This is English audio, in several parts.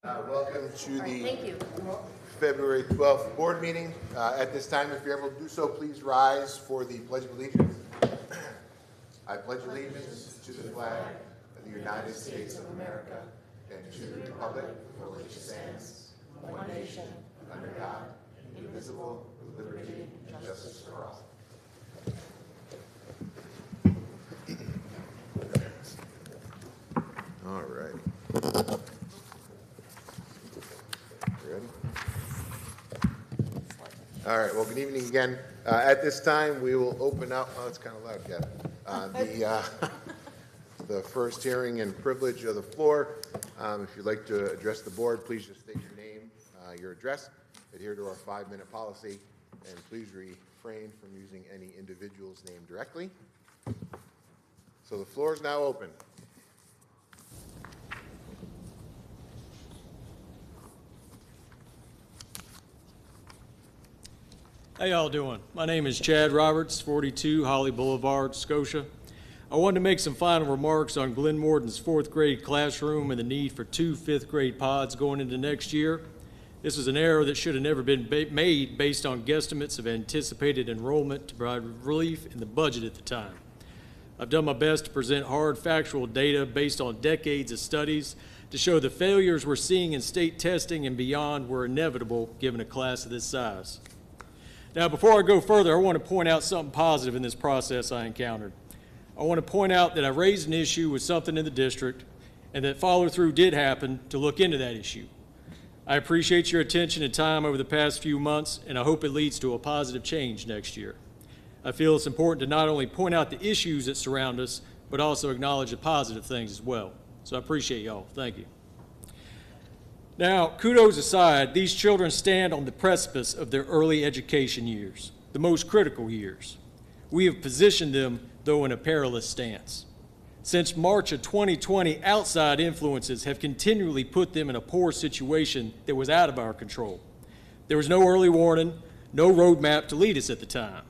Welcome to the Thank you. February 12th board meeting. At this time, if you're able to do so, please rise for the Pledge of Allegiance. I pledge allegiance to the flag of the United States of America and to the republic for which it stands, one nation, under God, indivisible, with liberty and justice for all. All right. Ready? All right, well, good evening again. At this time, we will open up, oh, it's kind of loud, Kevin. The first hearing and privilege of the floor. If you'd like to address the board, please just state your name, your address, adhere to our 5-minute policy, and please refrain from using any individual's name directly. So the floor is now open. How y'all doing? My name is Chad Roberts, 42 Holly Boulevard, Scotia. I wanted to make some final remarks on Glenn Morton's 4th grade classroom and the need for 2 5th grade pods going into next year. This was an error that should have never been made based on guesstimates of anticipated enrollment to provide relief in the budget at the time. I've done my best to present hard factual data based on decades of studies to show the failures we're seeing in state testing and beyond were inevitable given a class of this size. Now, before I go further, I want to point out something positive in this process I encountered. I want to point out that I raised an issue with something in the district and that follow-through did happen to look into that issue. I appreciate your attention and time over the past few months, and I hope it leads to a positive change next year. I feel it's important to not only point out the issues that surround us, but also acknowledge the positive things as well. So I appreciate y'all. Thank you. Now, kudos aside, these children stand on the precipice of their early education years, the most critical years. We have positioned them, though, in a perilous stance. Since March of 2020, outside influences have continually put them in a poor situation that was out of our control. There was no early warning, no roadmap to lead us at the time.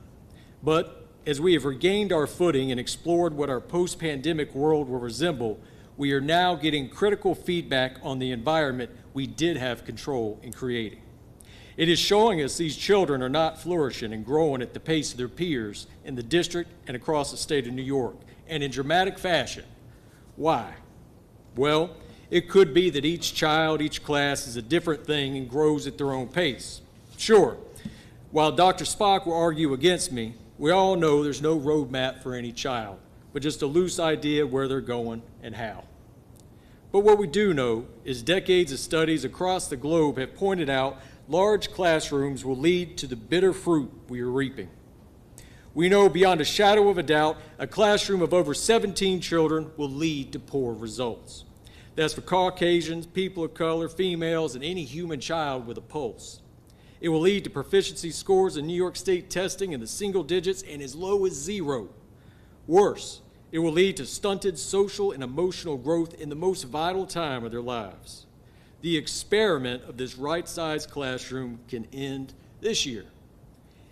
But as we have regained our footing and explored what our post-pandemic world will resemble, we are now getting critical feedback on the environment we did have control in creating. It is showing us these children are not flourishing and growing at the pace of their peers in the district and across the state of New York, and in dramatic fashion. Why? Well, it could be that each child, each class is a different thing and grows at their own pace. Sure, while Dr. Spock will argue against me, we all know there's no roadmap for any child, but just a loose idea of where they're going and how. But what we do know is decades of studies across the globe have pointed out large classrooms will lead to the bitter fruit we are reaping. We know beyond a shadow of a doubt a classroom of over 17 children will lead to poor results. That's for Caucasians, people of color, females, and any human child with a pulse. It will lead to proficiency scores in New York State testing in the single digits and as low as 0. Worse, it will lead to stunted social and emotional growth in the most vital time of their lives. The experiment of this right-sized classroom can end this year,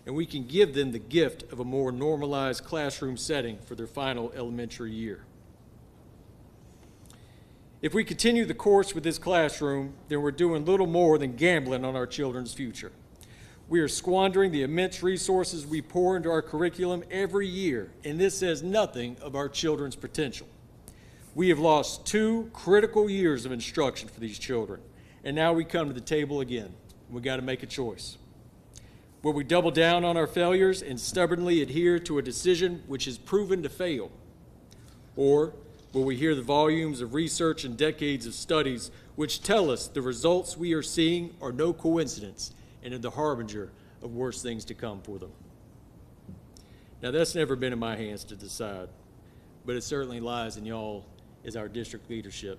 and we can give them the gift of a more normalized classroom setting for their final elementary year. If we continue the course with this classroom, then we're doing little more than gambling on our children's future. We are squandering the immense resources we pour into our curriculum every year, and this says nothing of our children's potential. We have lost 2 critical years of instruction for these children, and now we come to the table again. We got to make a choice. Will we double down on our failures and stubbornly adhere to a decision which has proven to fail? Or will we hear the volumes of research and decades of studies which tell us the results we are seeing are no coincidence and are the harbinger of worse things to come for them? Now, that's never been in my hands to decide, but it certainly lies in y'all as our district leadership,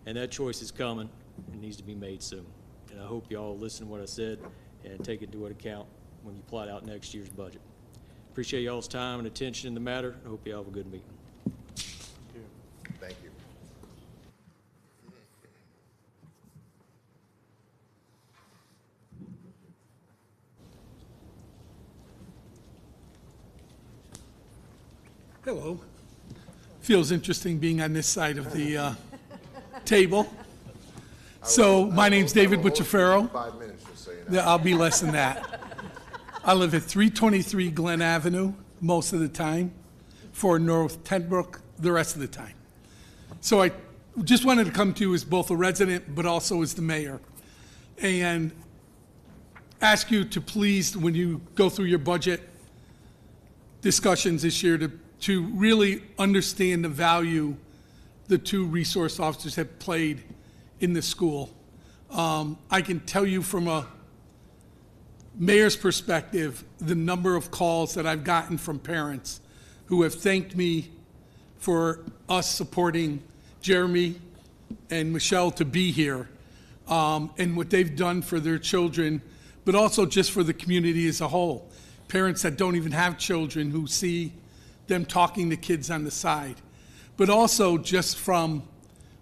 and that choice is coming and needs to be made soon. And I hope y'all listen to what I said and take it into account when you plot out next year's budget. Appreciate y'all's time and attention in the matter. I hope y'all have a good meeting. Thank you. Hello. Feels interesting being on this side of the table. So my name's David Butcherferro. 5 minutes, just so you know. Yeah, I'll be less than that. I live at 323 Glen Avenue most of the time, for North Tenbrook the rest of the time. So I just wanted to come to you as both a resident but also as the mayor and ask you to please, when you go through your budget discussions this year, to really understand the value the two resource officers have played in the school. I can tell you from a mayor's perspective, the number of calls that I've gotten from parents who have thanked me for us supporting Jeremy and Michelle to be here, and what they've done for their children, but also just for the community as a whole. Parents that don't even have children who see them talking to kids on the side, but also just from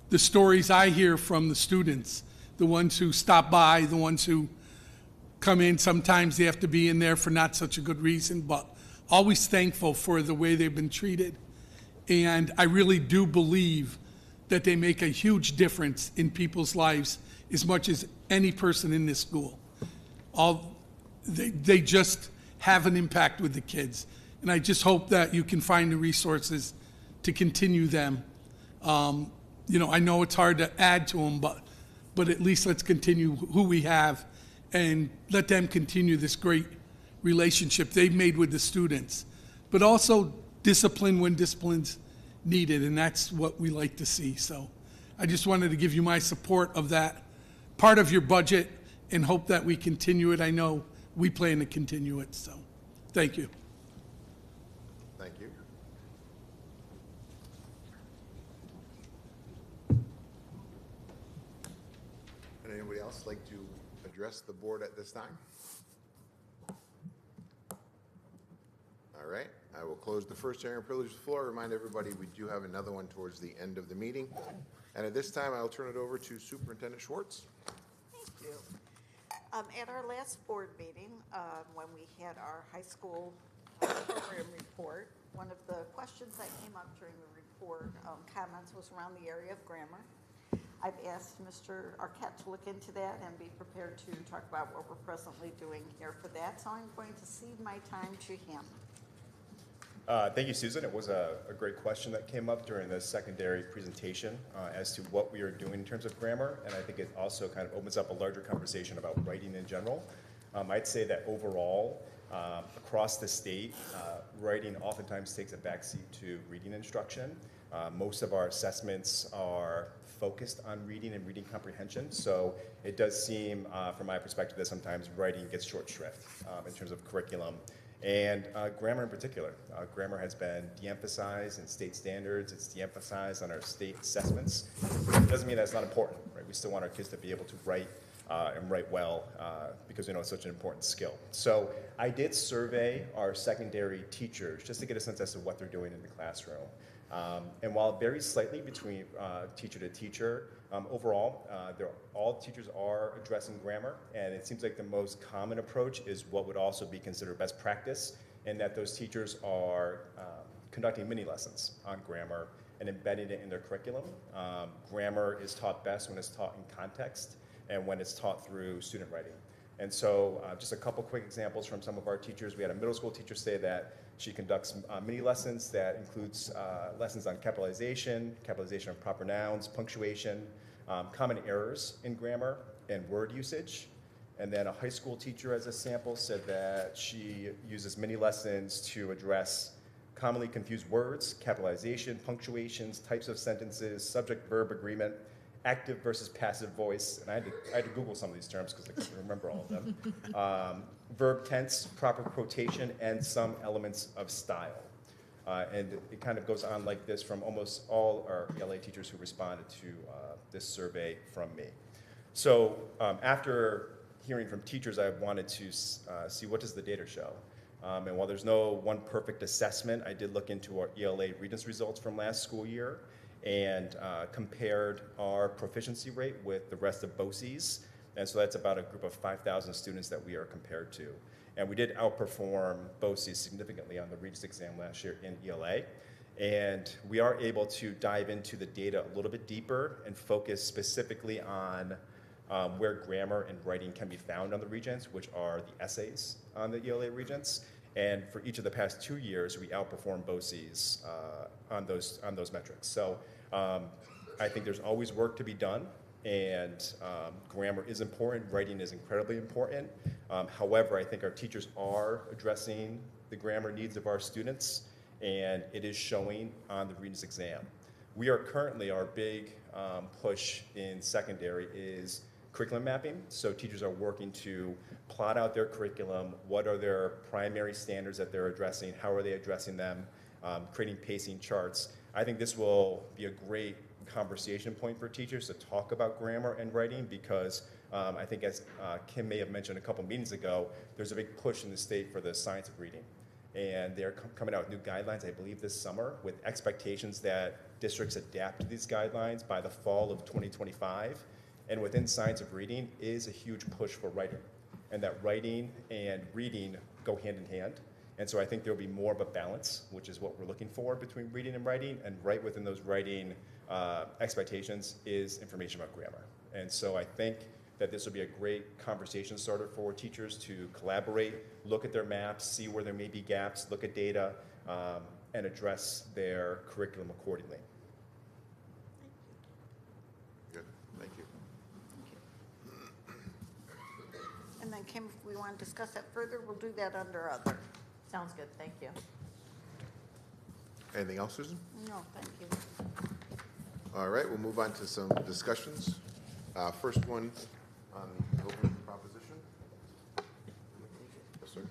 the stories I hear from the students, the ones who stop by, the ones who come in. Sometimes they have to be in there for not such a good reason, but always thankful for the way they've been treated. And I really do believe that they make a huge difference in people's lives as much as any person in this school. They just have an impact with the kids. And I just hope that you can find the resources to continue them. I know it's hard to add to them, but at least let's continue who we have and let them continue this great relationship they've made with the students, but also discipline when discipline's needed, and that's what we like to see. So I just wanted to give you my support of that part of your budget and hope that we continue it. I know we plan to continue it, so thank you. Thank you. Would anybody else like to address the board at this time? All right, I will close the first hearing and privilege of the floor. Remind everybody we do have another one towards the end of the meeting. And at this time, I'll turn it over to Superintendent Schwartz. Thank you. At our last board meeting, when we had our high school program report, one of the questions that came up during the report comments was around the area of grammar. I've asked Mr. Arquette to look into that and be prepared to talk about what we're presently doing here for that. So I'm going to cede my time to him. Thank you, Susan. It was a great question that came up during the secondary presentation as to what we are doing in terms of grammar, and I think it also kind of opens up a larger conversation about writing in general. I'd say that overall, across the state, writing oftentimes takes a backseat to reading instruction. Most of our assessments are focused on reading and reading comprehension, so it does seem, from my perspective, that sometimes writing gets short shrift in terms of curriculum. And grammar in particular. Grammar has been de-emphasized in state standards. It's de-emphasized on our state assessments. It doesn't mean that's not important, right? We still want our kids to be able to write and write well because we know it's such an important skill. So I did survey our secondary teachers just to get a sense as to what they're doing in the classroom. And while it varies slightly between teacher to teacher, overall, all teachers are addressing grammar, and it seems like the most common approach is what would also be considered best practice, in that those teachers are conducting mini lessons on grammar and embedding it in their curriculum. Grammar is taught best when it's taught in context and when it's taught through student writing. And so just a couple quick examples from some of our teachers. We had a middle school teacher say that she conducts mini lessons that includes lessons on capitalization of proper nouns, punctuation, common errors in grammar, and word usage. And then a high school teacher, as a sample, said that she uses mini lessons to address commonly confused words, capitalization, punctuations, types of sentences, subject-verb agreement, active versus passive voice, and I had to Google some of these terms because I couldn't remember all of them. Verb tense, proper quotation, and some elements of style. And it kind of goes on like this from almost all our ELA teachers who responded to this survey from me. So after hearing from teachers, I wanted to see what does the data show. And while there's no one perfect assessment, I did look into our ELA readiness results from last school year and compared our proficiency rate with the rest of BOCES. And so that's about a group of 5,000 students that we are compared to. And we did outperform BOCES significantly on the Regents exam last year in ELA. And we are able to dive into the data a little bit deeper and focus specifically on where grammar and writing can be found on the regents, which are the essays on the ELA regents. And for each of the past 2 years, we outperformed BOCES on those metrics. So I think there's always work to be done, and grammar is important, writing is incredibly important. However, I think our teachers are addressing the grammar needs of our students, and it is showing on the Regents exam. We are currently, our big push in secondary is curriculum mapping. So teachers are working to plot out their curriculum, what are their primary standards that they're addressing, how are they addressing them, creating pacing charts. I think this will be a great conversation point for teachers to talk about grammar and writing, because I think, as Kim may have mentioned a couple meetings ago, there's a big push in the state for the science of reading. And they're coming out with new guidelines, I believe, this summer, with expectations that districts adapt to these guidelines by the fall of 2025. And within science of reading is a huge push for writing, and that writing and reading go hand in hand. And so I think there'll be more of a balance, which is what we're looking for between reading and writing. And right within those writing expectations is information about grammar. And so I think that this will be a great conversation starter for teachers to collaborate, look at their maps, see where there may be gaps, look at data, and address their curriculum accordingly. Good, thank you. And then Kim, if we want to discuss that further, we'll do that under other. Sounds good, thank you. Anything else, Susan? No, thank you. All right, we'll move on to some discussions. First one on the open proposition. Yes, sir.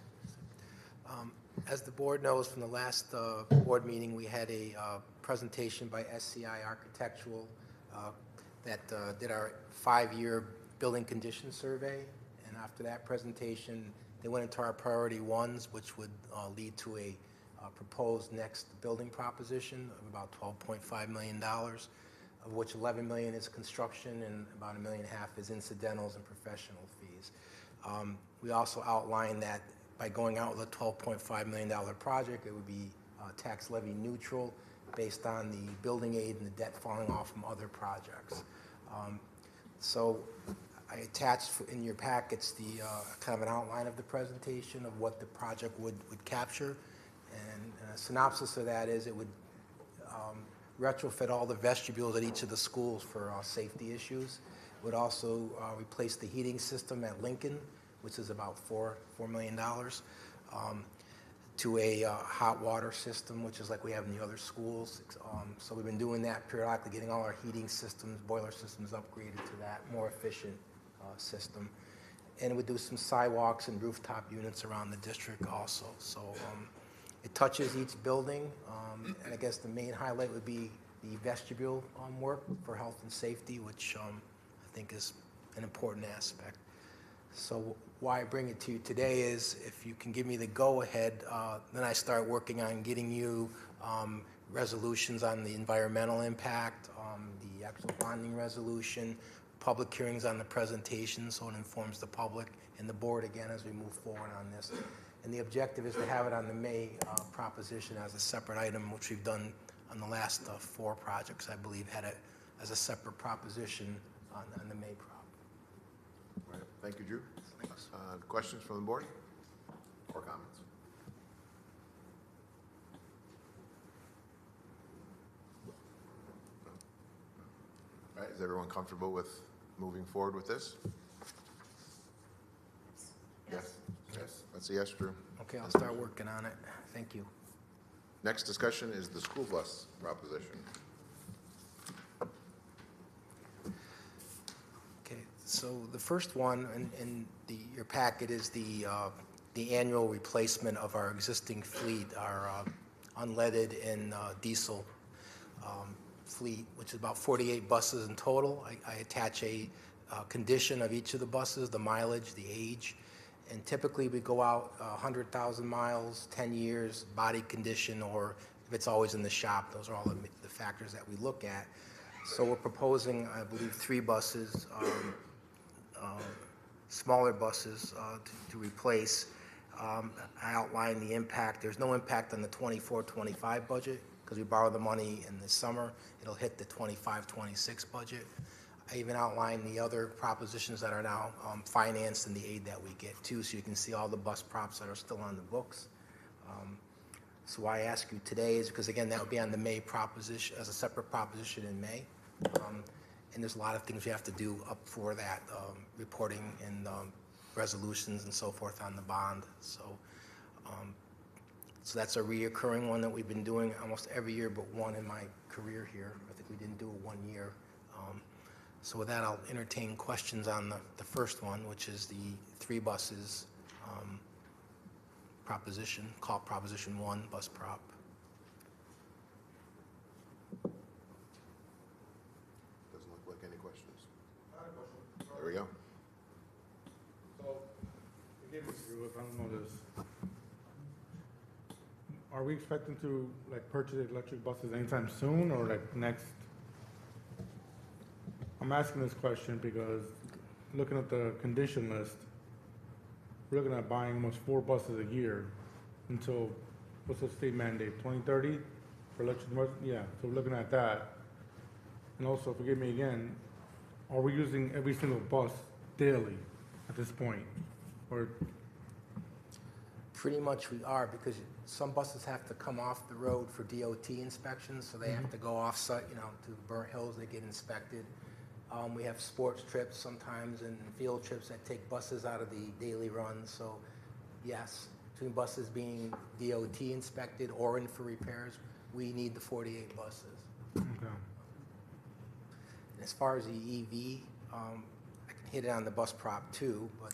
As the board knows from the last board meeting, we had a presentation by SCI Architectural that did our 5-year building condition survey. And after that presentation, they went into our priority ones, which would lead to a proposed next building proposition of about $12.5 million, of which $11 million is construction and about $1.5 million is incidentals and professional fees. We also outlined that by going out with a $12.5 million project, it would be tax levy neutral based on the building aid and the debt falling off from other projects. So I attached in your packets the kind of an outline of the presentation of what the project would capture. And a synopsis of that is it would retrofit all the vestibules at each of the schools for safety issues. It would also replace the heating system at Lincoln, which is about $4 million, to a hot water system, which is like we have in the other schools. So we've been doing that periodically, getting all our heating systems, boiler systems upgraded to that more efficient system. And it would do some sidewalks and rooftop units around the district also. So it touches each building, and I guess the main highlight would be the vestibule work for health and safety, which I think is an important aspect. So why I bring it to you today is if you can give me the go-ahead, then I start working on getting you resolutions on the environmental impact, the actual bonding resolution, public hearings on the presentation so it informs the public and the board again as we move forward on this. And the objective is to have it on the May proposition as a separate item, which we've done on the last 4 projects, I believe, had it as a separate proposition on the May prop. All right, thank you, Drew. Thanks. Questions from the board or comments? All right, is everyone comfortable with moving forward with this? Yes. Yes, that's a yes, Drew. Okay, I'll start working on it. Thank you. Next discussion is the school bus proposition. Okay, so the first one in your packet is the annual replacement of our existing fleet, our unleaded and diesel fleet, which is about 48 buses in total. I attach a condition of each of the buses, the mileage, the age, and typically we go out 100,000 miles, 10 years, body condition, or if it's always in the shop. Those are all the factors that we look at. So we're proposing, I believe, 3 buses, smaller buses to replace. I outlined the impact. There's no impact on the 24-25 budget because we borrow the money in the summer. It'll hit the 25-26 budget. I even outlined the other propositions that are now financed and the aid that we get too, so you can see all the bus props that are still on the books. So why I ask you today is because, again, that would be on the May proposition, as a separate proposition in May. And there's a lot of things we have to do up for that, reporting and resolutions and so forth on the bond. So that's a reoccurring one that we've been doing almost every year but one in my career here. I think we didn't do it 1 year. So with that, I'll entertain questions on the first one, which is the 3 buses proposition, called Proposition 1, bus prop. Doesn't look like any questions. There we go. So, forgive me if I don't know this. Are we expecting to like purchase electric buses anytime soon or like next? I'm asking this question because looking at the condition list, we're looking at buying almost 4 buses a year until, what's the state mandate, 2030 for electric buses? Yeah, so we're looking at that. And also, forgive me again, are we using every single bus daily at this point? Or Pretty much we are, because some buses have to come off the road for DOT inspections, so they have to go off-site, to Burnt Hills, they get inspected. We have sports trips sometimes and field trips that take buses out of the daily run. So yes, between buses being DOT inspected or in for repairs, we need the 48 buses. okay. And as far as the EV, I can hit it on the bus prop too, but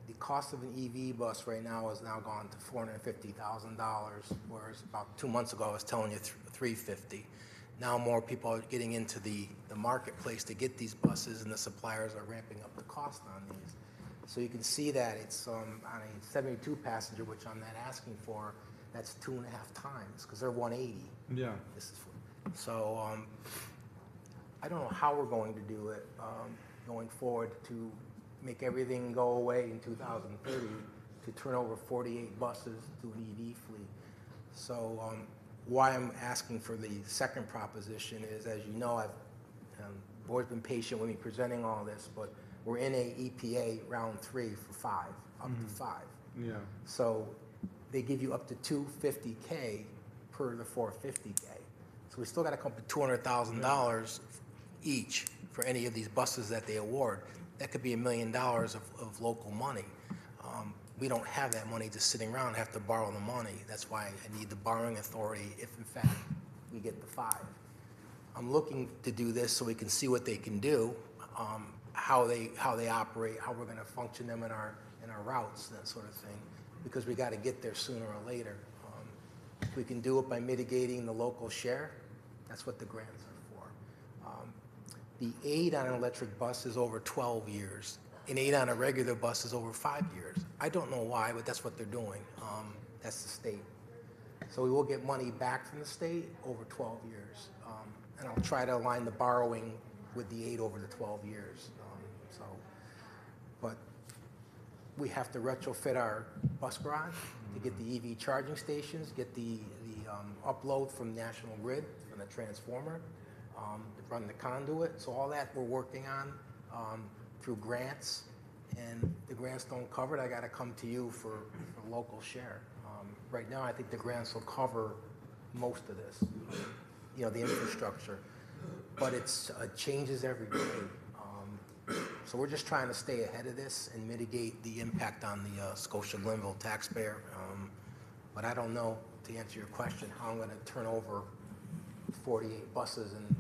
the cost of an EV bus right now has now gone to $450,000, whereas about 2 months ago I was telling you $350,000. Now more people are getting into the marketplace to get these buses, and the suppliers are ramping up the cost on these. So you can see that it's on a 72 passenger, which I'm not asking for, that's 2.5 times, because they're 180. Yeah. This is so I don't know how we're going to do it going forward to make everything go away in 2030 to turn over 48 buses to an EV fleet. So why I'm asking for the second proposition is, as you know, the board's been patient with me presenting all this, but we're in a EPA round 3 for 5, up to 5. Yeah. So they give you up to $250K per the $450K. So we still got to come up to $200,000 each for any of these buses that they award. That could be $1 million of local money. We don't have that money just sitting around, have to borrow the money. That's why I need the borrowing authority if in fact we get the 5. I'm looking to do this so we can see what they can do, how they operate, how we're going to function them in our routes, that sort of thing, because we got to get there sooner or later. If we can do it by mitigating the local share, that's what the grants are for. The aid on an electric bus is over 12 years. An aid on a regular bus is over 5 years. I don't know why, but that's what they're doing. That's the state. So we will get money back from the state over 12 years. And I'll try to align the borrowing with the aid over the 12 years. But we have to retrofit our bus garage to get the EV charging stations, get the upload from National Grid, from the transformer, to run the conduit. So all that we're working on through grants, and the grants don't cover it, I got to come to you for local share. Right now, I think the grants will cover most of this, the infrastructure, but it changes every day. So we're just trying to stay ahead of this and mitigate the impact on the Scotia-Glenville taxpayer. But I don't know, to answer your question, how I'm going to turn over 48 buses in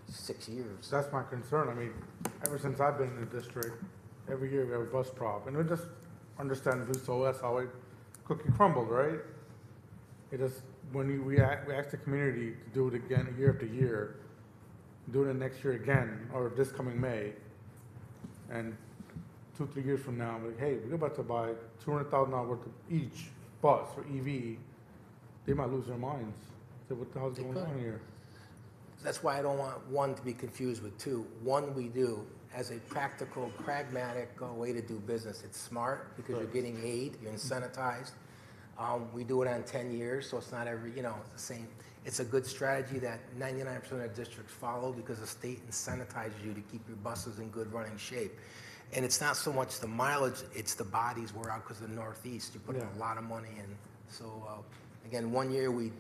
6 years. That's my concern. I mean, ever since I've been in the district, every year we have a bus prop, and we just understandably so that's how it cookie crumbled, right? It just when we ask the community to do it again year after year, do it next year again, or this coming May, and 2-3 years from now, I'm like, hey, we're about to buy $200,000 worth of each bus for EV. They might lose their minds. Say, what the hell's going on here? That's why I don't want one to be confused with 2. One we do as a practical, pragmatic way to do business. It's smart because you're getting aid, you're incentivized. We do it on 10 years, so it's not every, it's the same. It's a good strategy that 99% of districts follow because the state incentivizes you to keep your buses in good running shape. And it's not so much the mileage, it's the bodies wear out because of the Northeast. You put in a lot of money in. So, again, one year I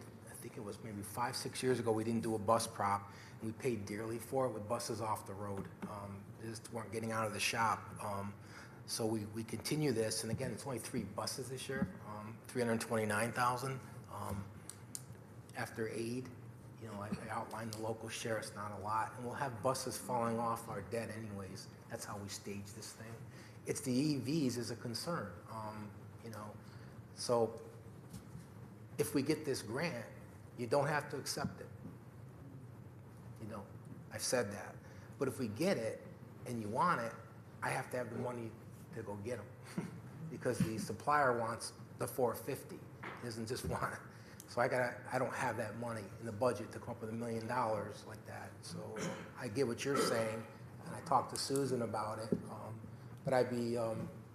think it was maybe 5, 6 years ago, we didn't do a bus prop. And we paid dearly for it with buses off the road. They just weren't getting out of the shop. So we continue this, and again, it's only 3 buses this year, 329,000. After aid, I outlined the local share, it's not a lot, and we'll have buses falling off our debt anyways. That's how we stage this thing. It's the EVs is a concern, So if we get this grant, you don't have to accept it. I've said that. But if we get it and you want it, I have to have the money to go get them because the supplier wants the 450. He doesn't just want it. So I don't have that money in the budget to come up with $1 million like that. So I get what you're saying, and I talked to Susan about it. But I'd be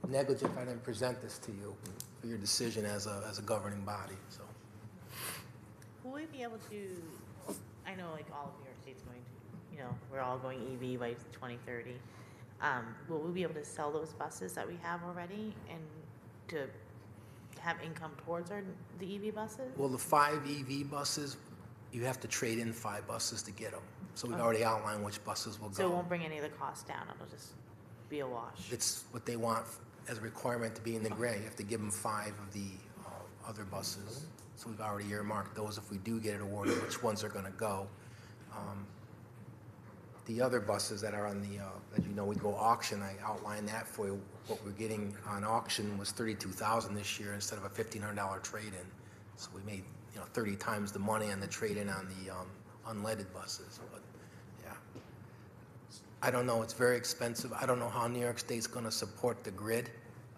negligent if I didn't present this to you for your decision as a governing body. So. Will we be able to? I know, like all of New York State's going to. We're all going EV by 2030. Will we be able to sell those buses that we have already and to have income towards the EV buses? Well, the 5 EV buses, you have to trade in 5 buses to get them. So we've already outlined which buses will go. So it won't bring any of the costs down. It'll just be a wash. It's what they want as a requirement to be in the grant. You have to give them 5 of the other buses. So we've already earmarked those if we do get it awarded, which ones are going to go. The other buses that are on the, as we go auction, I outlined that for you. What we're getting on auction was $32,000 this year instead of a $1,500 trade-in. So we made 30 times the money on the trade-in on the unleaded buses. But yeah, I don't know. It's very expensive. I don't know how New York State's going to support the grid,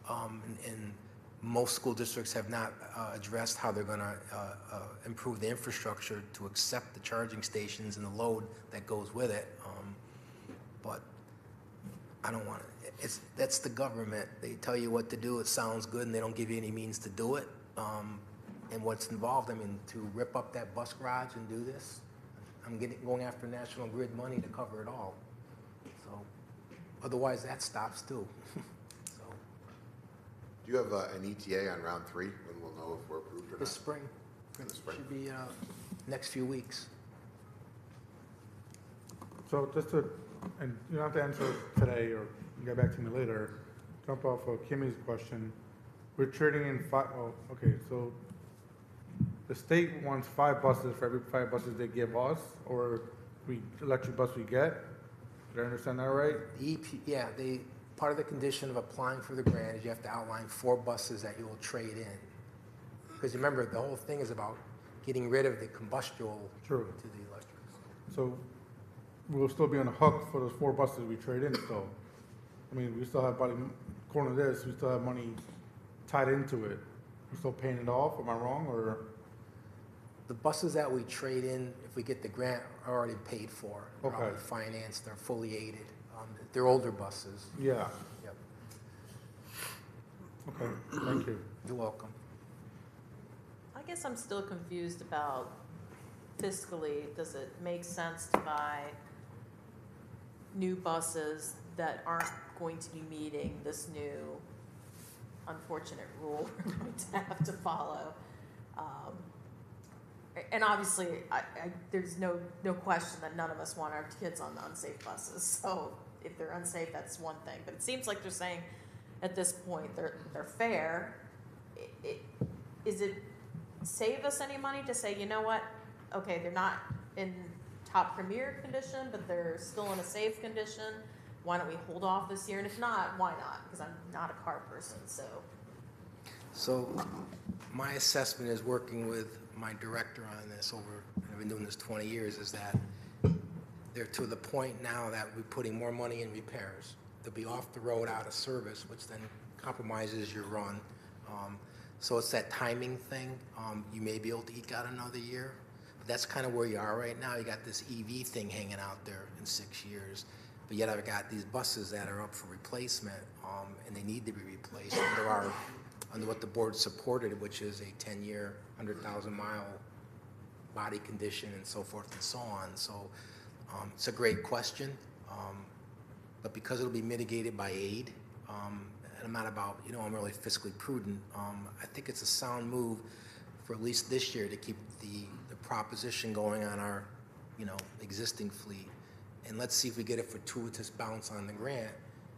and most school districts have not addressed how they're going to improve the infrastructure to accept the charging stations and the load that goes with it. But I don't want it. That's the government. They tell you what to do. It sounds good, and they don't give you any means to do it. And what's involved, to rip up that bus garage and do this, I'm going after National Grid money to cover it all. So otherwise, that stops too. So. Do you have an ETA on round 3 when we'll know if we're approved or not? This spring. In the spring. Should be next few weeks. So just to, and you don't have to answer today or get back to me later, jump off of Kimmy's question. We're trading in 5, okay, so the state wants 5 buses for every 5 buses they give us, or we electric bus we get? Did I understand that right? The EP, part of the condition of applying for the grant is you have to outline 4 buses that you will trade in. Because remember, the whole thing is about getting rid of the combustible True. to the electric. So we'll still be on the hook for those 4 buses we trade in still. We still have, according to this, we still have money tied into it. We're still paying it off, am I wrong, or? The buses that we trade in, if we get the grant, are already paid for. They're Okay. already financed, they're fully aided. They're older buses. Yeah, Yep. okay, thank you. You're welcome. I guess I'm still confused about fiscally, does it make sense to buy new buses that aren't going to be meeting this new unfortunate rule we're going to have to follow? And obviously, there's no question that none of us want our kids on the unsafe buses. So if they're unsafe, that's one thing. But it seems like they're saying at this point they're fair. Is it save us any money to say, you know what? Okay, they're not in top premier condition, but they're still in a safe condition. Why don't we hold off this year? And if not, why not? Because I'm not a car person, so. So my assessment is working with my director on this I've been doing this 20 years, is that they're to the point now that we're putting more money in repairs. They'll be off the road, out of service, which then compromises your run. So it's that timing thing. You may be able to eke out another year, but that's kind of where you are right now. You got this EV thing hanging out there in 6 years, but yet I've got these buses that are up for replacement, and they need to be replaced. And there are under what the board supported, which is a 10-year, 100,000-mile body condition and so forth and so on. So it's a great question, but because it'll be mitigated by aid, and I'm not about, I'm really fiscally prudent, I think it's a sound move for at least this year to keep the proposition going on our, existing fleet. And let's see if we get a fortuitous bounce on the grant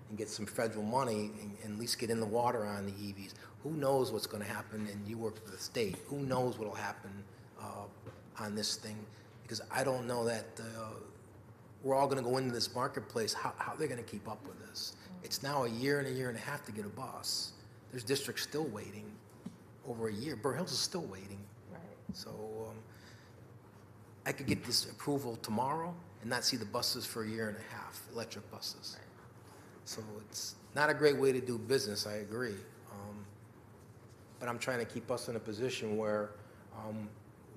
and get some federal money and at least get in the water on the EVs. Who knows what's going to happen, and you work for the state, who knows what will happen on this thing, because I don't know that we're all going to go into this marketplace, how they're going to keep up with this. It's now a year and a half to get a bus. There's districts still waiting over a year. Burr Hills is still waiting. Right. So I could get this approval tomorrow and not see the buses for a year and a half, electric buses. Right. So it's not a great way to do business, I agree. But I'm trying to keep us in a position where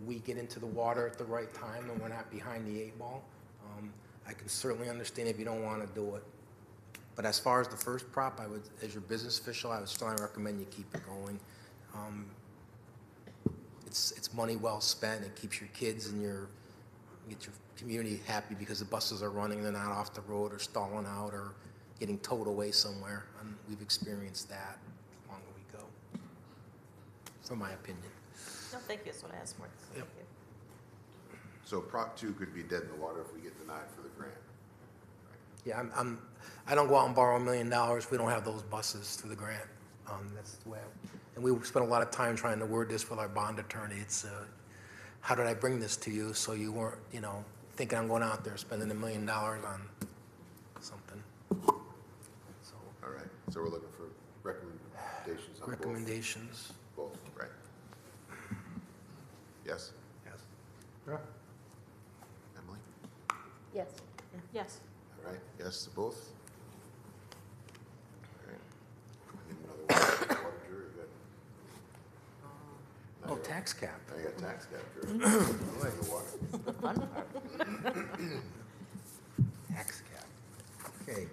we get into the water at the right time and we're not behind the 8 ball. I can certainly understand if you don't want to do it. But as far as the first prop, I would, as your business official, I would strongly recommend you keep it going. It's money well spent. It keeps your kids and get your community happy because the buses are running, they're not off the road or stalling out or getting towed away somewhere. We've experienced that the longer we go, from my opinion. No, thank you, that's what I asked for. Thank you. So Prop 2 could be dead in the water if we get denied for the grant. Yeah, I don't go out and borrow $1 million. We don't have those buses through the grant. That's the way. And we spent a lot of time trying to word this with our bond attorney. It's how did I bring this to you so you weren't, thinking I'm going out there spending $1 million on something. So All right, so we're looking for recommendations on recommendations. both, right? Yes? Yes. Yeah. Emily? Yes. Yes. All right, yes to both? All right. I need another water jury, you got? Oh, tax cap. Now you got tax cap jury. The water. The fun part. Tax cap. Okay.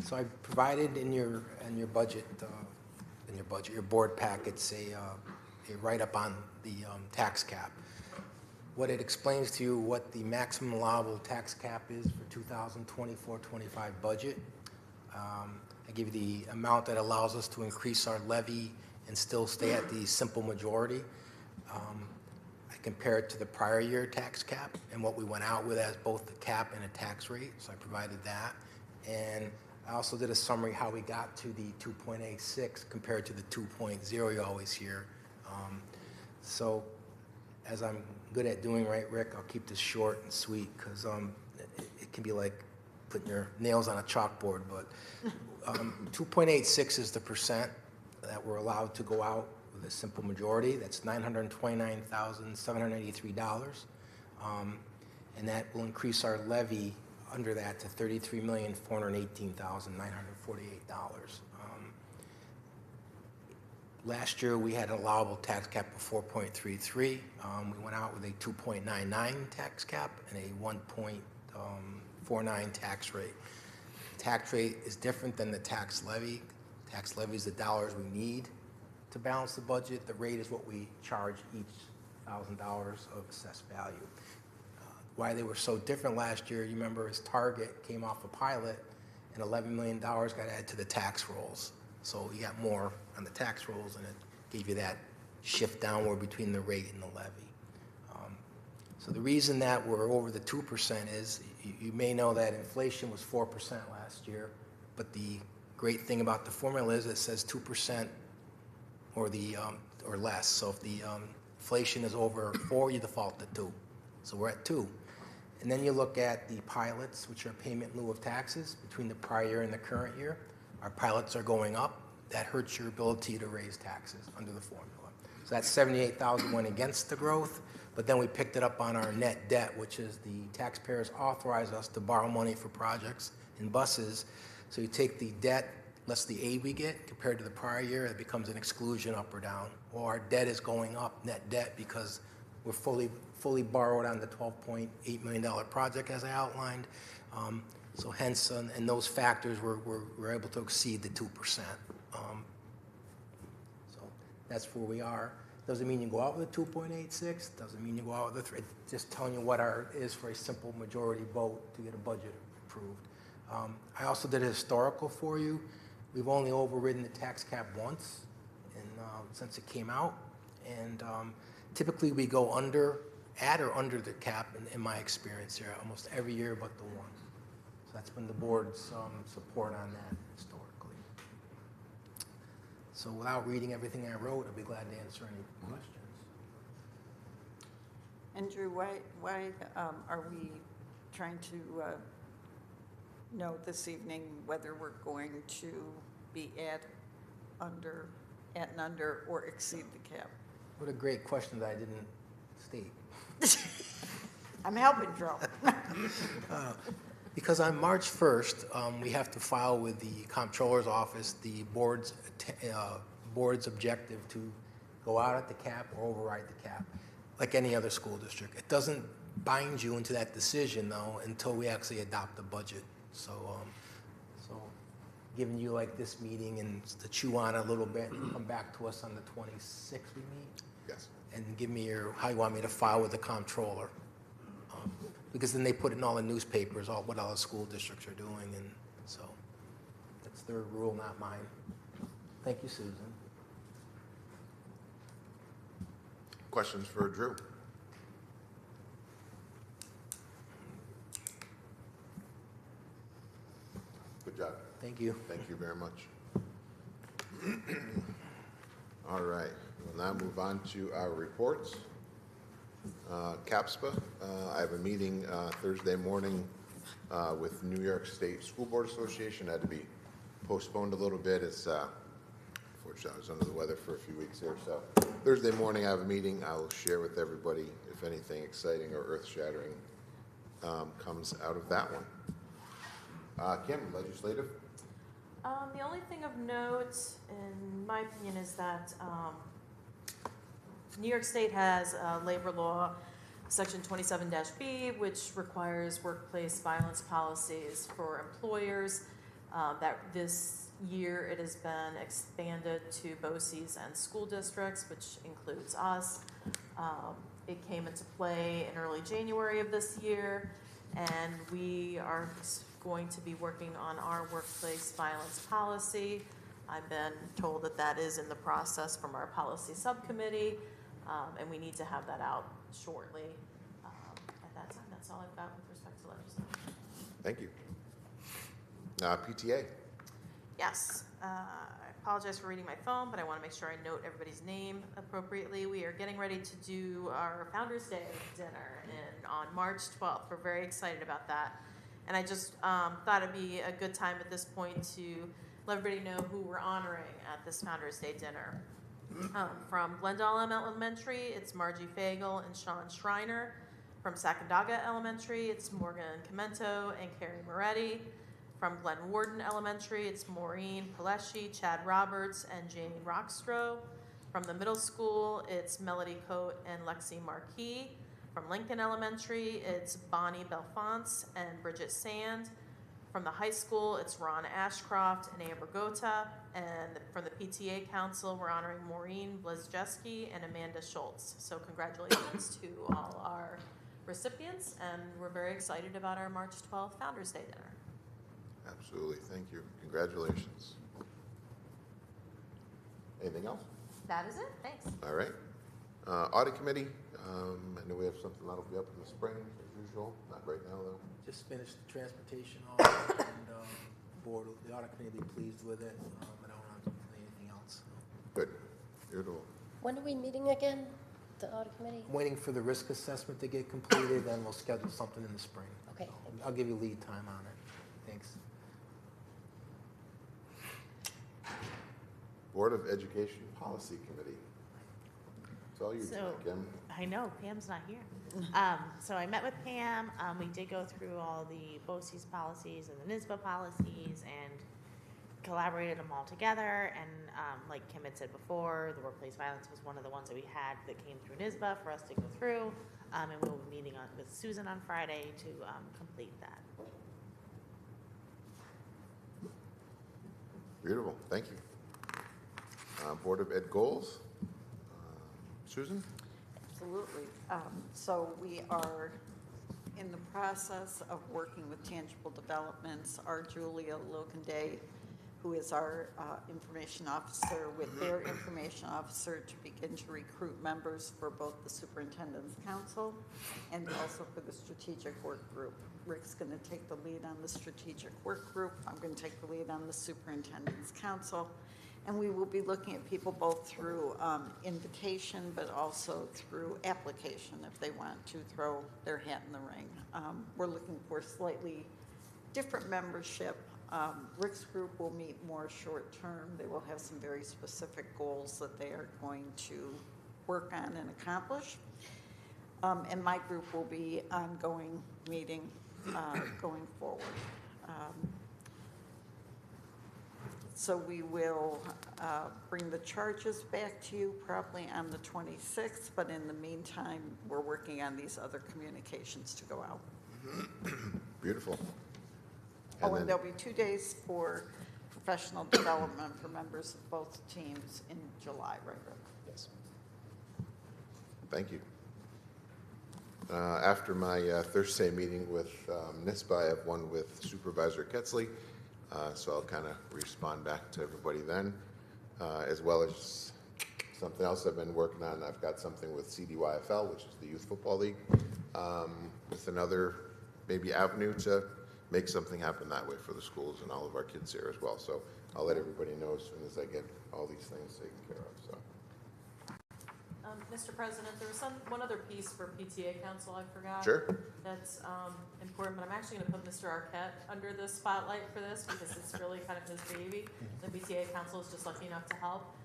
So I provided in your budget, your board packets, a write-up on the tax cap. What it explains to you what the maximum allowable tax cap is for 2024-25 budget. I give you the amount that allows us to increase our levy and still stay at the simple majority. I compare it to the prior year tax cap and what we went out with as both the cap and a tax rate, so I provided that. And I also did a summary how we got to the 2.86 compared to the 2.0 you always hear. So as I'm good at doing, right, Rick, I'll keep this short and sweet because it can be like putting your nails on a chalkboard, but 2.86 is the percent that we're allowed to go out with a simple majority. That's $929,783. And that will increase our levy under that to $33,418,948. Last year, we had an allowable tax cap of 4.33. We went out with a 2.99 tax cap and a 1.49 tax rate. Tax rate is different than the tax levy. Tax levy is the dollars we need to balance the budget. The rate is what we charge each $1,000 of assessed value. Why they were so different last year, you remember, is Target came off a pilot and $11 million got added to the tax rolls. So you got more on the tax rolls, and it gave you that shift downward between the rate and the levy. So the reason that we're over the 2% is you may know that inflation was 4% last year, but the great thing about the formula is it says 2% or less. So if the inflation is over 4, you default to 2. So we're at 2. And then you look at the pilots, which are payment in lieu of taxes between the prior year and the current year. Our pilots are going up. That hurts your ability to raise taxes under the formula. So that $78,000 went against the growth, but then we picked it up on our net debt, which is the taxpayers authorize us to borrow money for projects and buses. So you take the debt less the aid we get compared to the prior year, it becomes an exclusion up or down. Or our debt is going up, net debt, because we're fully borrowed on the $12.8 million project as I outlined. So hence, and those factors, we're able to exceed the 2% So that's where we are. Doesn't mean you go out with a 2.86, doesn't mean you go out with a 3. Just telling you what our is for a simple majority vote to get a budget approved. I also did a historical for you. We've only overridden the tax cap once since it came out. And typically we go at or under the cap in my experience here, almost every year but the one. So that's been the board's support on that historically. So without reading everything I wrote, I'll be glad to answer any questions. Andrew, why are we trying to know this evening whether we're going to be at and under, or exceed the cap? What a great question that I didn't state. I'm helping Joe. Because on March 1st, we have to file with the comptroller's office the board's objective to go out at the cap or override the cap, like any other school district. It doesn't bind you into that decision, though, until we actually adopt the budget. So giving you like this meeting and to chew on a little bit and come back to us on the 26th we meet. Yes. And give me how you want me to file with the comptroller. Because then they put it in all the newspapers, what all the school districts are doing, and so that's their rule, not mine. Thank you, Susan. Questions for Drew? Good job. Thank you. Thank you very much. All right, we'll now move on to our reports. CAPSPA, I have a meeting Thursday morning with New York State School Board Association. Had to be postponed a little bit. It's unfortunately I was under the weather for a few weeks here. So Thursday morning I have a meeting. I will share with everybody if anything exciting or earth-shattering comes out of that one. Kim, legislative. The only thing of note, in my opinion, is that New York State has labor law, section 27-B, which requires workplace violence policies for employers. That this year it has been expanded to BOCES and school districts, which includes us. It came into play in early January of this year, and we are going to be working on our workplace violence policy. I've been told that that is in the process from our policy subcommittee, and we need to have that out shortly. At that time, that's all I've got with respect to legislation. Thank you. PTA. Yes, I apologize for reading my phone, but I want to make sure I note everybody's name appropriately. We are getting ready to do our Founders Day dinner on March 12th. We're very excited about that. And I just thought it'd be a good time at this point to let everybody know who we're honoring at this Founders Day dinner. From Glendale Elementary, it's Margie Fagel and Sean Schreiner. From Sacandaga Elementary, it's Morgan Comento and Carrie Moretti. From Glen Warden Elementary, it's Maureen Palesci, Chad Roberts, and Jane Rockstro. From the middle school, it's Melody Coate and Lexi Marquis. From Lincoln Elementary, it's Bonnie Belfonce and Bridget Sand. From the high school, it's Ron Ashcroft and Amber Gota. And from the PTA Council, we're honoring Maureen Blazjeski and Amanda Schultz. So congratulations to all our recipients, and we're very excited about our March 12th Founders Day dinner. Absolutely. Thank you. Congratulations. Anything else? That is it. Thanks. All right. Audit committee. I know we have something that'll be up in the spring as usual. Not right now though. Just finished the transportation audit, and the audit committee will be pleased with it. I don't have anything else. Good. Beautiful. When are we meeting again, the audit committee? I'm waiting for the risk assessment to get completed, then we'll schedule something in the spring. Okay. I'll give you lead time on it. Thanks. Board of Education Policy Committee. It's all you, Kim. I know, Pam's not here. So I met with Pam. We did go through all the BOCES policies and the NISBA policies and collaborated them all together. And like Kim had said before, the workplace violence was one of the ones that we had that came through NISBA for us to go through. And we'll be meeting with Susan on Friday to complete that. Beautiful. Thank you. Board of Ed goals. Susan? Absolutely. So we are in the process of working with Tangible Developments. Our Julia Lokenday, who is our information officer, with their information officer to begin to recruit members for both the Superintendent's Council and also for the Strategic Work Group. Rick's going to take the lead on the Strategic Work Group. I'm going to take the lead on the Superintendent's Council. And we will be looking at people both through invitation, but also through application if they want to throw their hat in the ring. We're looking for slightly different membership. Rick's group will meet more short term. They will have some very specific goals that they are going to work on and accomplish. And my group will be ongoing meeting going forward. So we will bring the charges back to you probably on the 26th, but in the meantime, we're working on these other communications to go out. Beautiful. Oh, and then- there'll be 2 days for professional development for members of both teams in July, right, Rick? Yes. Thank you. After my Thursday meeting with NISBA, I have one with Supervisor Ketzley, so I'll kind of respond back to everybody then, as well as something else I've been working on. I've got something with CDYFL, which is the Youth Football League, with another maybe avenue to make something happen that way for the schools and all of our kids here as well. So I'll let everybody know as soon as I get all these things taken care of. So. Mr. President, there was one other piece for PTA Council I forgot. Sure. That's important, but I'm actually going to put Mr. Arquette under the spotlight for this because it's really kind of his baby. The PTA Council is just lucky enough to help.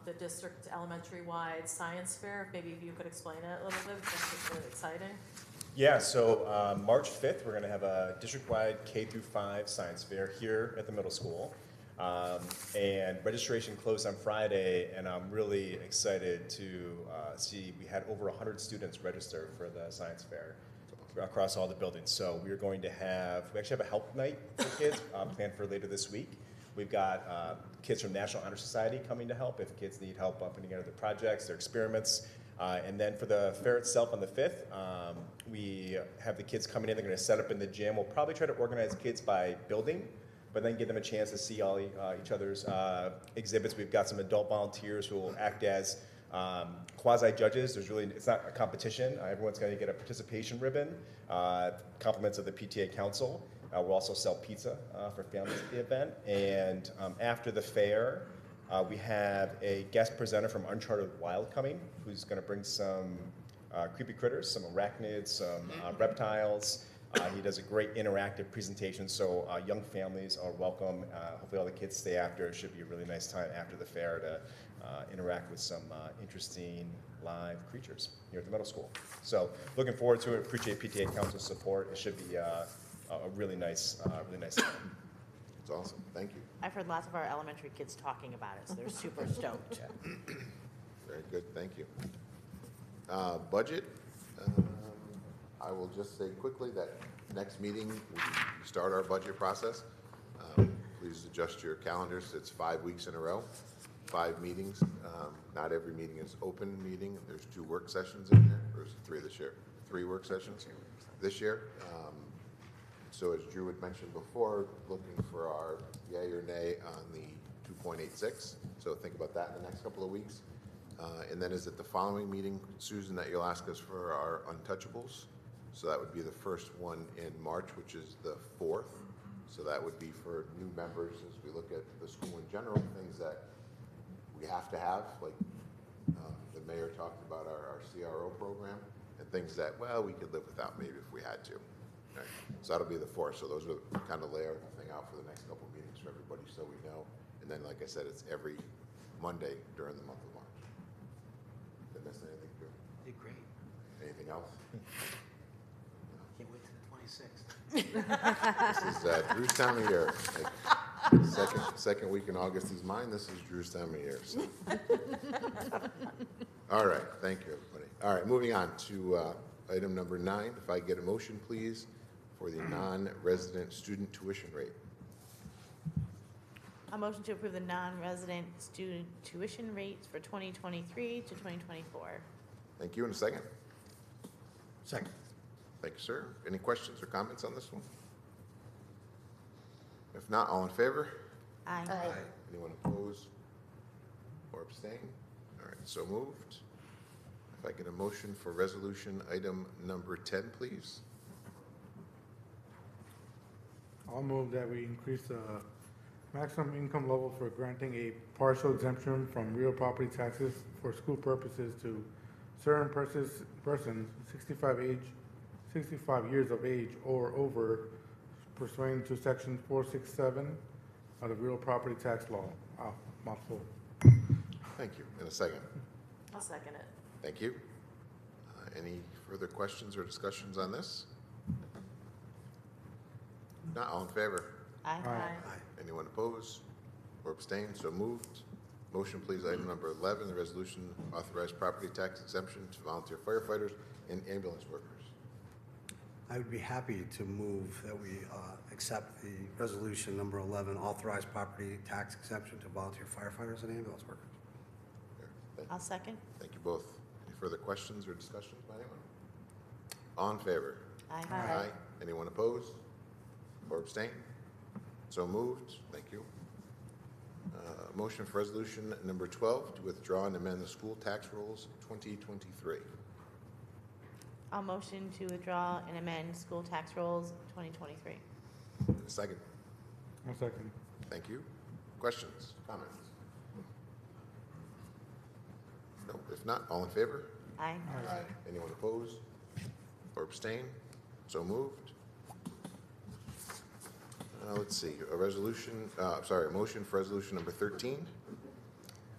The district elementary-wide science fair, maybe if you could explain it a little bit, because it's really exciting. Yeah, so March 5th, we're going to have a district-wide K-5 science fair here at the middle school. And registration closed on Friday, and I'm really excited to see we had over 100 students register for the science fair across all the buildings. So we actually have a help night for kids planned for later this week. We've got kids from National Honor Society coming to help if kids need help putting together their projects, their experiments. And then for the fair itself on the 5th, we have the kids coming in. They're going to set up in the gym. We'll probably try to organize kids by building, but then give them a chance to see all each other's exhibits. We've got some adult volunteers who will act as quasi-judges. It's not a competition. Everyone's going to get a participation ribbon, compliments of the PTA Council. We'll also sell pizza for families at the event. And after the fair, we have a guest presenter from Uncharted Wild coming, who's going to bring some creepy critters, some arachnids, some reptiles. He does a great interactive presentation, so young families are welcome. Hopefully all the kids stay after. It should be a really nice time after the fair to interact with some interesting live creatures here at the middle school. So looking forward to it. Appreciate PTA Council's support. It should be a really nice time. It's awesome. Thank you. I've heard lots of our elementary kids talking about it, so they're super stoked. Very good. Thank you. Budget. I will just say quickly that next meeting, we start our budget process. Please adjust your calendars. It's 5 weeks in a row, 5 meetings. Not every meeting is open meeting. There's 2 work sessions in there, or is it 3 this year? 3 work sessions this year. So as Drew had mentioned before, looking for our yay or nay on the 2.86. So think about that in the next couple of weeks. And then is it the following meeting, Susan, that you'll ask us for our untouchables? So that would be the first one in March, which is the 4th. So that would be for new members as we look at the school in general, things that we have to have, like the mayor talked about our CRO program, and things that, well, we could live without maybe if we had to. Right? So that'll be the 4th. So those are kind of lay everything out for the next couple of meetings for everybody so we know. And then, like I said, it's every Monday during the month of March. Did I miss anything, Drew? Did great. Anything else? Can't wait till the 26th. This is Drew's time of year. Like, second week in August is mine. This is Drew's time of year. So. All right. Thank you, everybody. All right. Moving on to item number 9. If I get a motion, please, for the non-resident student tuition rate. A motion to approve the non-resident student tuition rates for 2023 to 2024. Thank you. In a second. Second. Thank you, sir. Any questions or comments on this one? If not, all in favor? Aye. Aye. Anyone opposed or abstain? All right, so moved. If I get a motion for resolution item number 10, please. I'll move that we increase the maximum income level for granting a partial exemption from real property taxes for school purposes to certain persons 65 years of age or over pursuant to section 467 of the real property tax law. Mouthful. Thank you. In a second. I'll second it. Thank you. Any further questions or discussions on this? Not all in favor? Aye. Anyone opposed or abstain? So moved. Motion, please, item number 11, the resolution authorized property tax exemption to volunteer firefighters and ambulance workers. I would be happy to move that we accept the resolution number 11, authorized property tax exemption to volunteer firefighters and ambulance workers. I'll second. Thank you both. Any further questions or discussions by anyone? All in favor? Aye. Anyone opposed or abstain? So moved. Thank you. Motion for resolution number 12 to withdraw and amend the school tax rolls 2023. I'll motion to withdraw and amend school tax rolls 2023. A second. I'll second. Thank you. Questions, comments? No. If not, all in favor? Aye. Anyone opposed or abstain? So moved. Let's see, a motion for resolution number 13.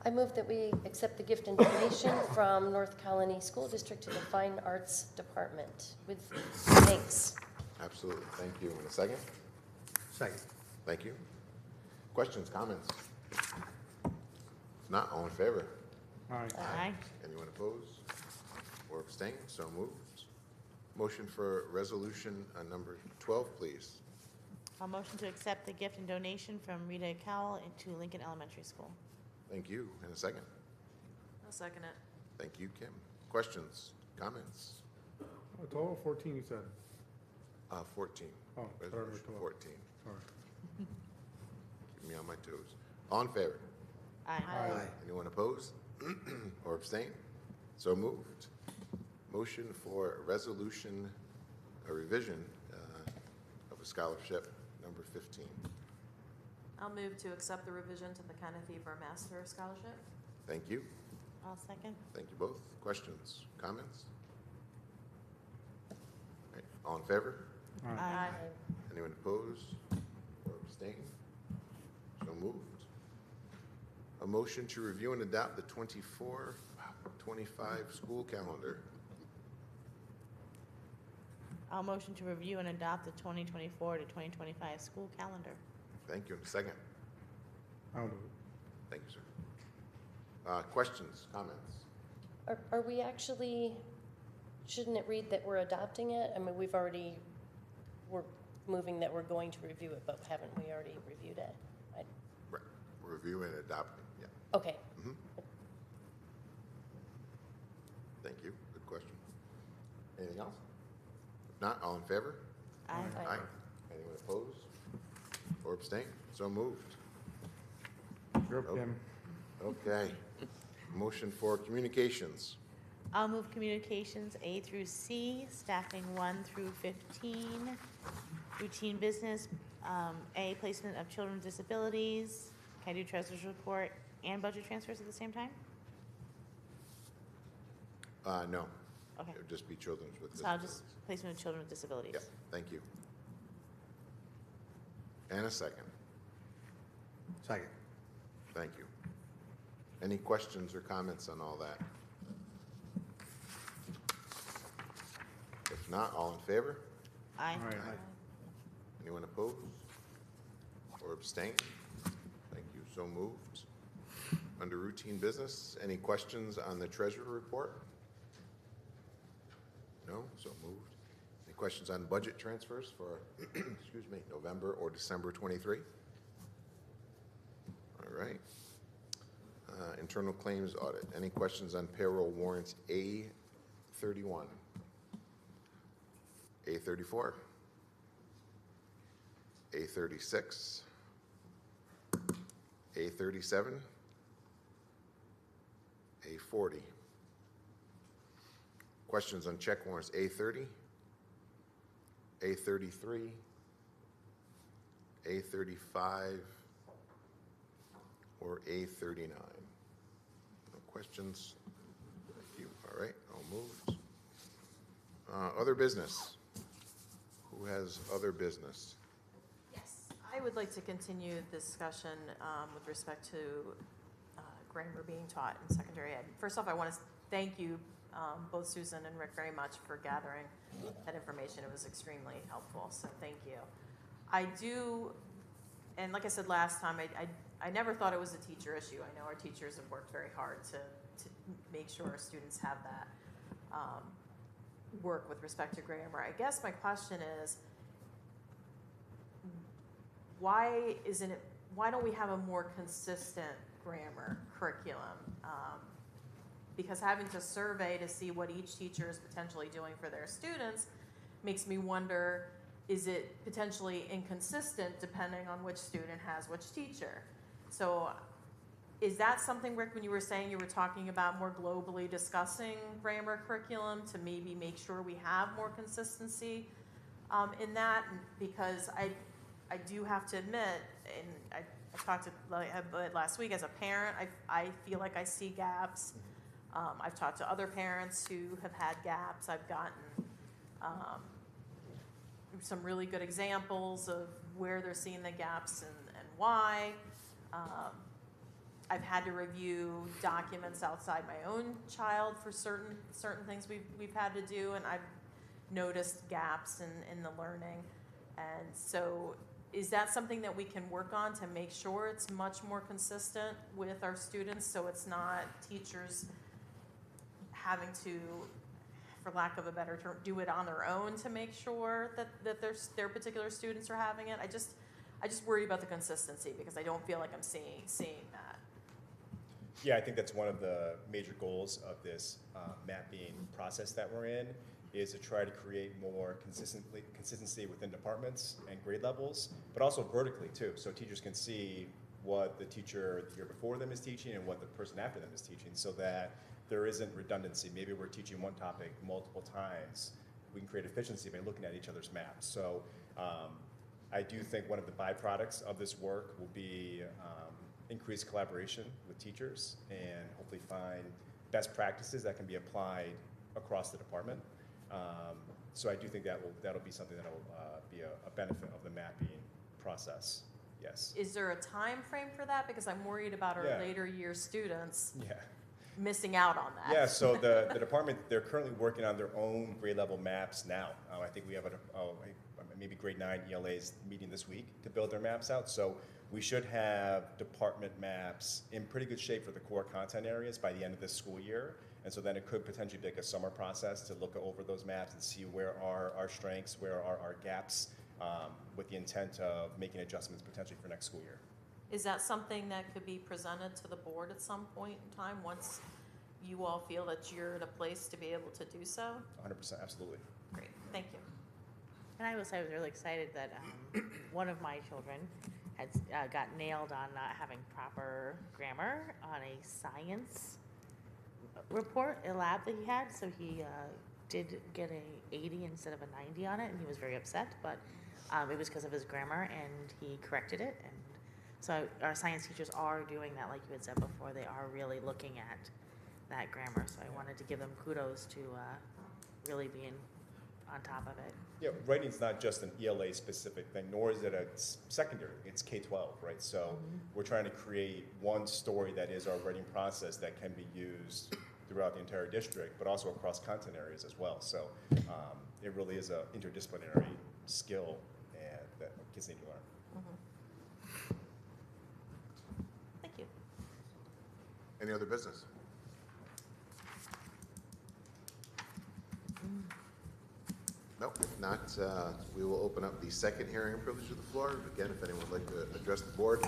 I move that we accept the gift and donation from North Colony School District to the Fine Arts Department with thanks. Absolutely, thank you. In a second? Second. Thank you. Questions, comments? If not, all in favor? Aye. Anyone opposed or abstain? So moved. Motion for resolution number 12, please. I'll motion to accept the gift and donation from Rita Cowell to Lincoln Elementary School. Thank you. In a second? I'll second it. Thank you, Kim. Questions, comments? A total of 14, you said? 14. Oh, Resolution 12. 14. Sorry. Keep me on my toes. All in favor? Aye. Anyone opposed or abstain? So moved. Motion for resolution, a revision of a scholarship number 15. I'll move to accept the revision to the Kenneth Eber Master Scholarship. Thank you. I'll second. Thank you both. Questions, comments? All right. All in favor? Aye. Anyone opposed or abstain? So moved. A motion to review and adopt the 24-25 school calendar. I'll motion to review and adopt the 2024 to 2025 school calendar. Thank you. In a second. I'll do it. Thank you, sir. Questions, comments? Are we actually, shouldn't it read that we're adopting it? I mean, we're moving that we're going to review it, but haven't we already reviewed it? Right. Review and adopt. Yeah. Okay. Thank you. Good question. Anything else? If not, all in favor? Aye. Aye. Anyone opposed or abstain? So moved. You're up, Nope. Kim. Okay. Motion for communications. I'll move communications A through C, staffing 1 through 15, routine business, A, placement of children with disabilities. Can I do treasurer's report and budget transfers at the same time? No. Okay. It would just be children's with So I'll disabilities. just placement of children with disabilities. Yep, thank you. And a second. Second. Thank you. Any questions or comments on all that? If not, all in favor? Aye. All right. Anyone opposed or abstain? Thank you, so moved. Under routine business, any questions on the treasurer report? No, so moved. Any questions on budget transfers for, excuse me, November or December 23? right. Internal claims audit. Any questions on payroll warrants A31? A34? A36? A37? A40? Questions on check warrants A30? A33? A35? Or A39? No questions? Thank you. All right, all moved. Other business? Who has other business? Yes, I would like to continue the discussion with respect to grammar being taught in secondary ed. First off, I want to thank you, both Susan and Rick, very much for gathering that information. It was extremely helpful, so thank you. I do, and like I said last time, I never thought it was a teacher issue. I know our teachers have worked very hard to make sure our students have that work with respect to grammar. I guess my question is, why don't we have a more consistent grammar curriculum? Because having to survey to see what each teacher is potentially doing for their students makes me wonder, is it potentially inconsistent depending on which student has which teacher? So is that something, Rick, when you were saying you were talking about more globally discussing grammar curriculum to maybe make sure we have more consistency in that? Because I do have to admit, and I talked to last week as a parent, I feel like I see gaps. I've talked to other parents who have had gaps. I've gotten some really good examples of where they're seeing the gaps and why. I've had to review documents outside my own child for certain things we've had to do, and I've noticed gaps in the learning. And so is that something that we can work on to make sure it's much more consistent with our students, so it's not teachers having to, for lack of a better term, do it on their own to make sure that their particular students are having it? I just worry about the consistency because I don't feel like I'm seeing that. Yeah, I think that's one of the major goals of this mapping process that we're in, is to try to create more consistency within departments and grade levels, but also vertically too, so teachers can see what the teacher the year before them is teaching and what the person after them is teaching, so that there isn't redundancy. Maybe we're teaching one topic multiple times. We can create efficiency by looking at each other's maps. So I do think one of the byproducts of this work will be increased collaboration with teachers and hopefully find best practices that can be applied across the department. So I do think that'll be something that'll be a benefit of the mapping process. Yes. Is there a time frame for that? Because I'm worried about our later year students missing out on that. Yeah, so the department, they're currently working on their own grade level maps now. I think we have maybe grade 9 ELAs meeting this week to build their maps out. So we should have department maps in pretty good shape for the core content areas by the end of this school year. And so then it could potentially take a summer process to look over those maps and see where are our strengths, where are our gaps, with the intent of making adjustments potentially for next school year. Is that something that could be presented to the board at some point in time once you all feel that you're in a place to be able to do so? 100%, absolutely. Great, thank you. And I was really excited that one of my children had got nailed on not having proper grammar on a science report, a lab that he had. So he did get a 80 instead of a 90 on it, and he was very upset. But it was because of his grammar, and he corrected it. And so our science teachers are doing that, like you had said before. They are really looking at that grammar. So I wanted to give them kudos to really being on top of it. Yeah, writing's not just an ELA specific thing, nor is it a secondary, it's K-12, right? So we're trying to create one story that is our writing process that can be used throughout the entire district, but also across content areas as well. So it really is an interdisciplinary skill and that kids need to learn. Thank you. Any other business? No, if not, we will open up the second hearing and privilege of the floor. Again, if anyone would like to address the board,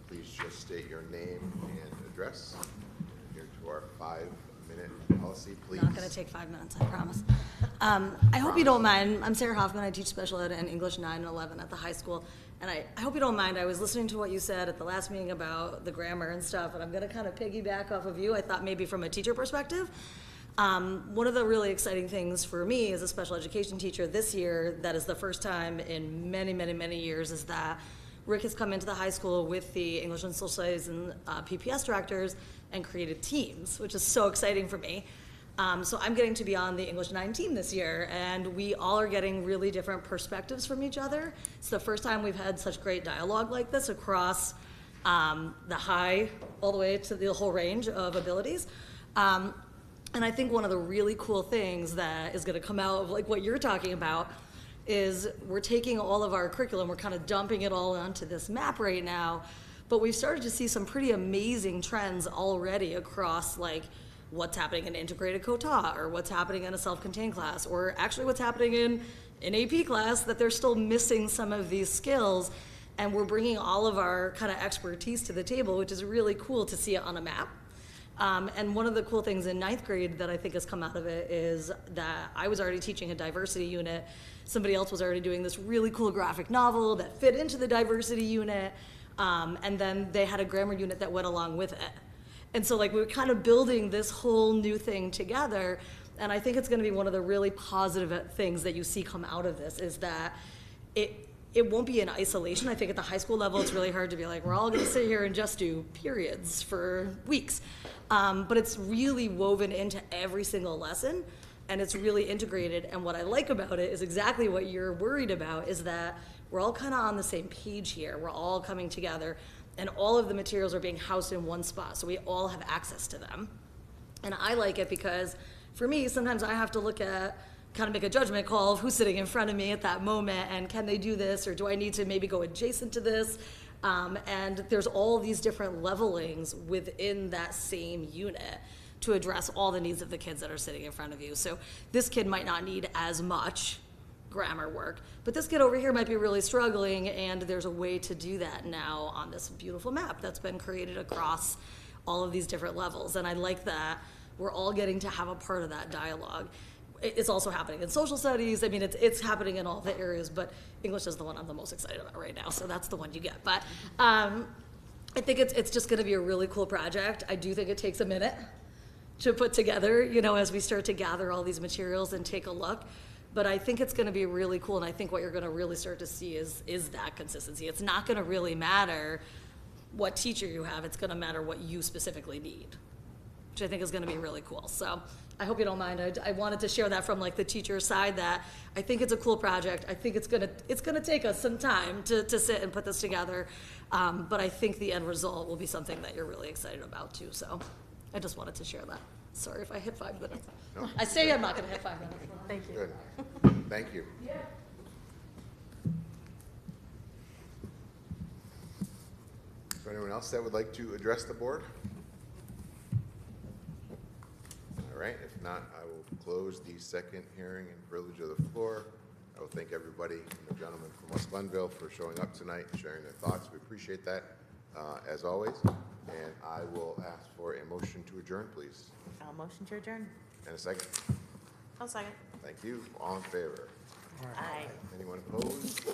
please please just state your name and address. Here to our 5-minute policy, please. Not going to take 5 minutes, I promise. I hope you don't mind. I'm Sarah Hoffman. I teach special ed and English 9 and 11 at the high school. And I hope you don't mind. I was listening to what you said at the last meeting about the grammar and stuff, and I'm going to kind of piggyback off of you. I thought maybe from a teacher perspective. One of the really exciting things for me as a special education teacher this year, that is the first time in many, many, many years, is that Rick has come into the high school with the English and Social Studies and PPS directors and created teams, which is so exciting for me. So I'm getting to be on the English 9 team this year, and we all are getting really different perspectives from each other. It's the first time we've had such great dialogue like this across the high all the way to the whole range of abilities. And I think one of the really cool things that is going to come out of like what you're talking about is we're taking all of our curriculum, we're kind of dumping it all onto this map right now, but we've started to see some pretty amazing trends already across like what's happening in integrated co-taught, or what's happening in a self-contained class, or actually what's happening in an AP class, that they're still missing some of these skills, and we're bringing all of our kind of expertise to the table, which is really cool to see it on a map. And one of the cool things in 9th grade that I think has come out of it is that I was already teaching a diversity unit. Somebody else was already doing this really cool graphic novel that fit into the diversity unit. And then they had a grammar unit that went along with it. And so like we were kind of building this whole new thing together. And I think it's going to be one of the really positive things that you see come out of this is that it won't be in isolation. I think at the high school level, it's really hard to be like, we're all going to sit here and just do periods for weeks. But it's really woven into every single lesson, and it's really integrated. And what I like about it is exactly what you're worried about, is that we're all kind of on the same page here. We're all coming together, and all of the materials are being housed in one spot, so we all have access to them. And I like it because, for me, sometimes I have to look at, kind of make a judgment call of who's sitting in front of me at that moment, and can they do this, or do I need to maybe go adjacent to this? And there's all these different levelings within that same unit to address all the needs of the kids that are sitting in front of you. So this kid might not need as much grammar work, but this kid over here might be really struggling, and there's a way to do that now on this beautiful map that's been created across all of these different levels. And I like that we're all getting to have a part of that dialogue. It's also happening in social studies. I mean, it's happening in all the areas, but English is the one I'm the most excited about right now, so that's the one you get. But I think it's just going to be a really cool project. I do think it takes a minute to put together, you know, as we start to gather all these materials and take a look. But I think it's going to be really cool, and I think what you're going to really start to see is that consistency. It's not going to really matter what teacher you have. It's going to matter what you specifically need, which I think is going to be really cool. So I hope you don't mind. I wanted to share that from like the teacher side, that I think it's a cool project. I think it's gonna take us some time to sit and put this together, but I think the end result will be something that you're really excited about too. So I just wanted to share that. Sorry if I hit 5 minutes. No. I say I'm not gonna hit 5 minutes. Thank you. Good. Thank you. Is there anyone else that would like to address the board? All right, if not, I will close the second hearing and privilege of the floor. I will thank everybody, and the gentleman from West Glenville, for showing up tonight and sharing their thoughts. We appreciate that, as always. And I will ask for a motion to adjourn, please. I'll motion to adjourn. And a second. I'll second. Thank you. All in favor? Aye. Anyone opposed?